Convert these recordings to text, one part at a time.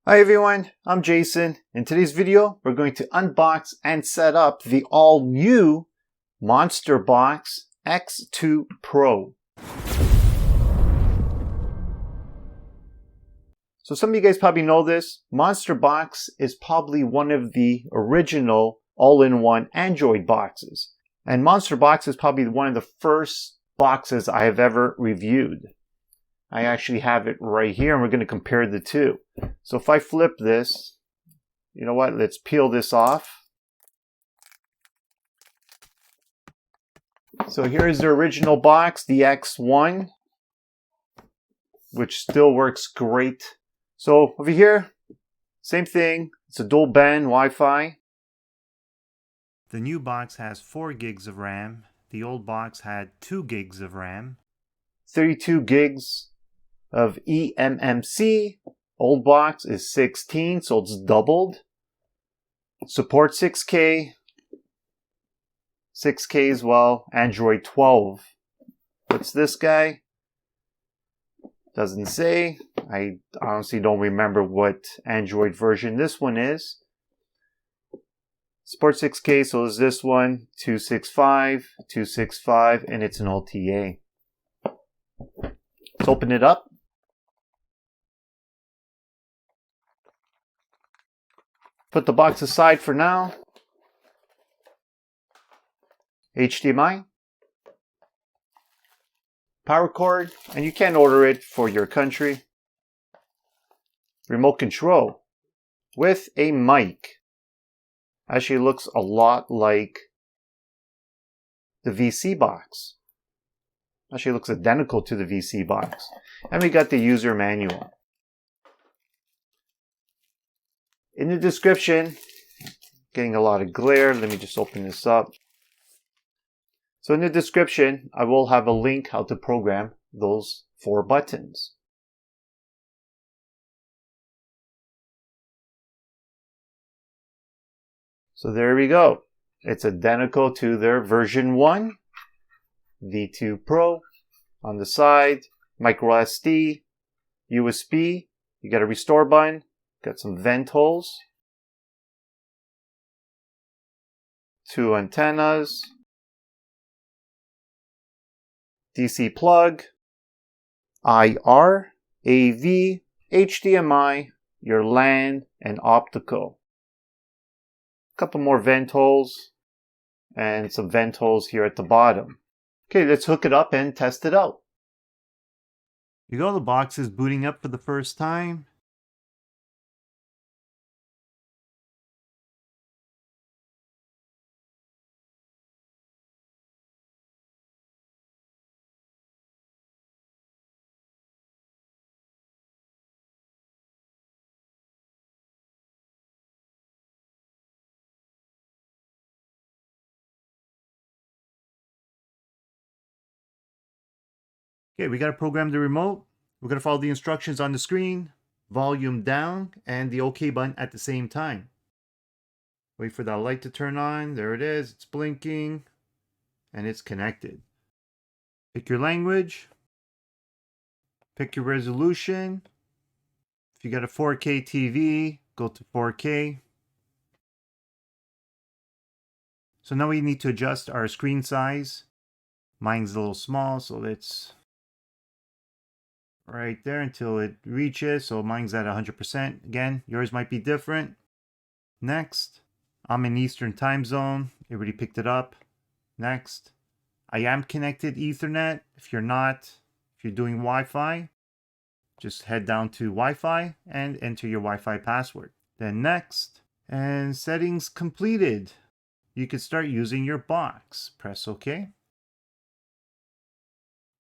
Hi everyone, I'm Jason. In today's video, we're going to unbox and set up the all-new Monsterbox X2 Pro. So some of you guys probably know this. Monsterbox is probably one of the original all-in-one Android boxes. And Monsterbox is probably one of the first boxes I have ever reviewed. I actually have it right here and we're going to compare the two. So if I flip this, you know what, let's peel this off. So here's the original box, the X1, which still works great. So over here, same thing, it's a dual band Wi-Fi. The new box has 4 gigs of RAM. The old box had 2 gigs of RAM. 32 gigs of eMMC. Old box is 16, so it's doubled. Support 6K. 6K as well. Android 12. What's this guy? Doesn't say. I honestly don't remember what Android version this one is. Support 6K, so is this one 265, 265, and it's an LTA. Let's open it up. Put the box aside for now. HDMI. Power cord, and you can order it for your country. Remote control with a mic. Actually looks a lot like the VC box. Actually looks identical to the VC box. And we got the user manual. In the description, getting a lot of glare, let me just open this up. So in the description, I will have a link how to program those 4 buttons. So there we go. It's identical to their version 1, V2 Pro. On the side, micro SD, USB, you got a restore button. Got some vent holes, 2 antennas, DC plug, IR, AV, HDMI, your LAN, and optical. A couple more vent holes, and some vent holes here at the bottom. Okay, let's hook it up and test it out. You go, the box is booting up for the first time. Okay, we got to program the remote. We're going to follow the instructions on the screen, volume down, and the OK button at the same time. Wait for that light to turn on. There it is. It's blinking, and it's connected. Pick your language. Pick your resolution. If you got a 4K TV, go to 4K. So now we need to adjust our screen size. Mine's a little small, so let's right there until it reaches. So mine's at 100%. Again, yours might be different. Next, I'm in Eastern time zone. It already picked it up. Next, I am connected Ethernet. If you're not, if you're doing Wi-Fi, just head down to Wi-Fi and enter your Wi-Fi password. Then next, and settings completed. You could start using your box. Press OK.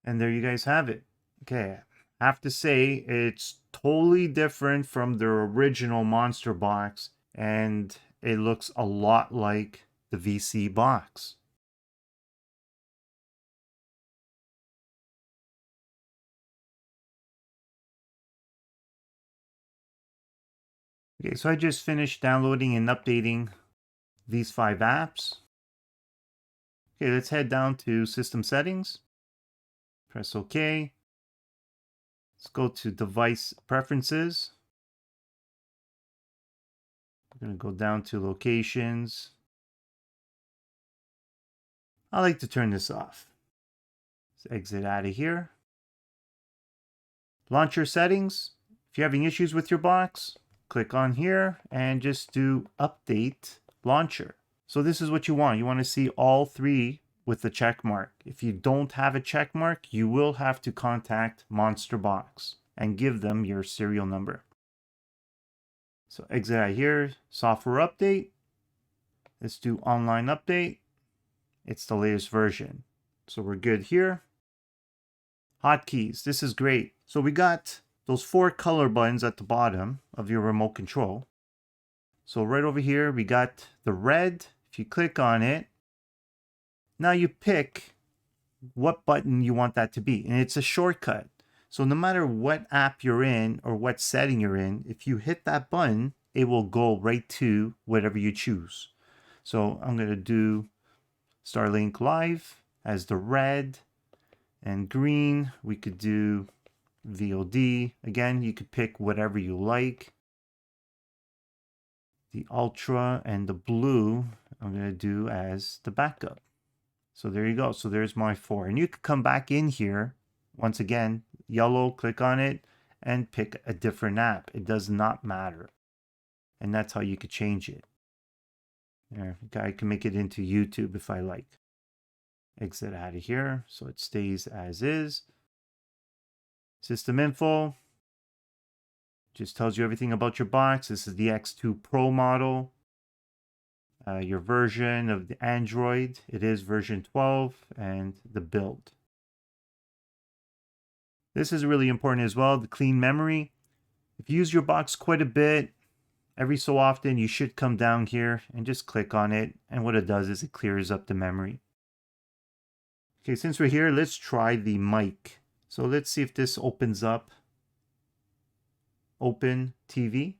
And there you guys have it. Okay, I have to say it's totally different from the original Monsterbox, and it looks a lot like the VC box. Okay, so I just finished downloading and updating these 5 apps. Okay, let's head down to System Settings. Press OK. Let's go to Device Preferences. I'm going to go down to locations. I like to turn this off. Let's exit out of here. Launcher settings. If you're having issues with your box, click on here and just do update launcher. So this is what you want. You want to see all three with the check mark. If you don't have a check mark, you will have to contact Monsterbox and give them your serial number. So exit out here, software update. Let's do online update. It's the latest version. So we're good here. Hotkeys, this is great. So we got those 4 color buttons at the bottom of your remote control. So right over here, we got the red. If you click on it, now you pick what button you want that to be. And it's a shortcut. So no matter what app you're in or what setting you're in, if you hit that button, it will go right to whatever you choose. So I'm going to do Starlink Live as the red, and green we could do VOD. Again, you could pick whatever you like. The ultra and the blue I'm going to do as the backup. So there you go. So there's my 4. And you could come back in here. Once again, yellow, click on it and pick a different app. It does not matter. And that's how you could change it. There, I can make it into YouTube if I like. Exit out of here so it stays as is. System info just tells you everything about your box. This is the X2 Pro model. Your version of the Android, it is version 12, and the build. This is really important as well, the clean memory. If you use your box quite a bit, every so often you should come down here and just click on it, and what it does is it clears up the memory. Okay, since we're here, let's try the mic. So let's see if this opens up. Open TV.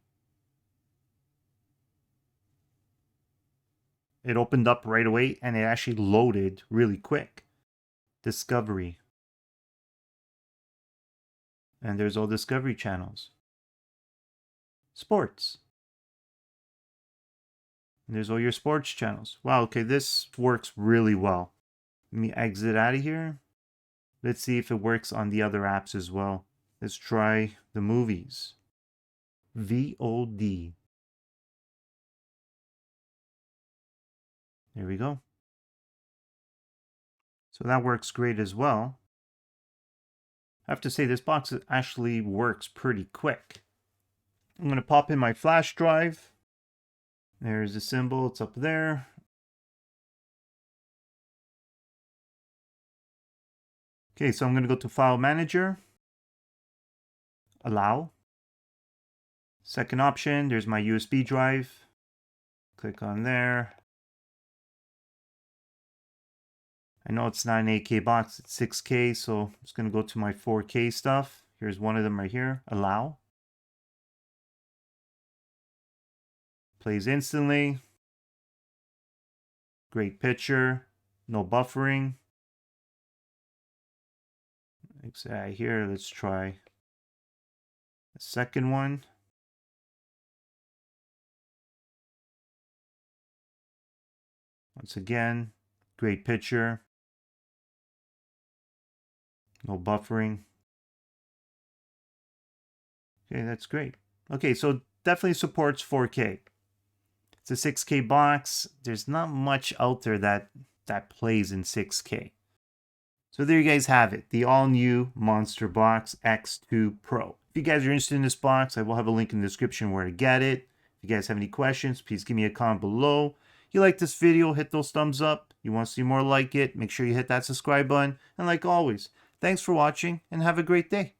It opened up right away and it actually loaded really quick. Discovery. And there's all Discovery channels. Sports. And there's all your sports channels. Wow, okay, this works really well. Let me exit out of here. Let's see if it works on the other apps as well. Let's try the movies. VOD. There we go. So that works great as well. I have to say this box actually works pretty quick. I'm going to pop in my flash drive. There's the symbol, it's up there. Okay, so I'm going to go to File Manager. Allow. Second option, there's my USB drive. Click on there. I know it's not an 8K box, it's 6K, so I'm just going to go to my 4K stuff. Here's one of them right here. Allow. Plays instantly. Great picture. No buffering. Exit here. Let's try the second one. Once again, great picture. No buffering. Okay, that's great. Okay, so definitely supports 4K. It's a 6K box. There's not much out there that plays in 6K. So there you guys have it, the all-new Monsterbox X2 Pro. If you guys are interested in this box, I will have a link in the description where to get it. If you guys have any questions, please give me a comment below. If you like this video, hit those thumbs up. You want to see more like it, make sure you hit that subscribe button. And like always, thanks for watching and have a great day.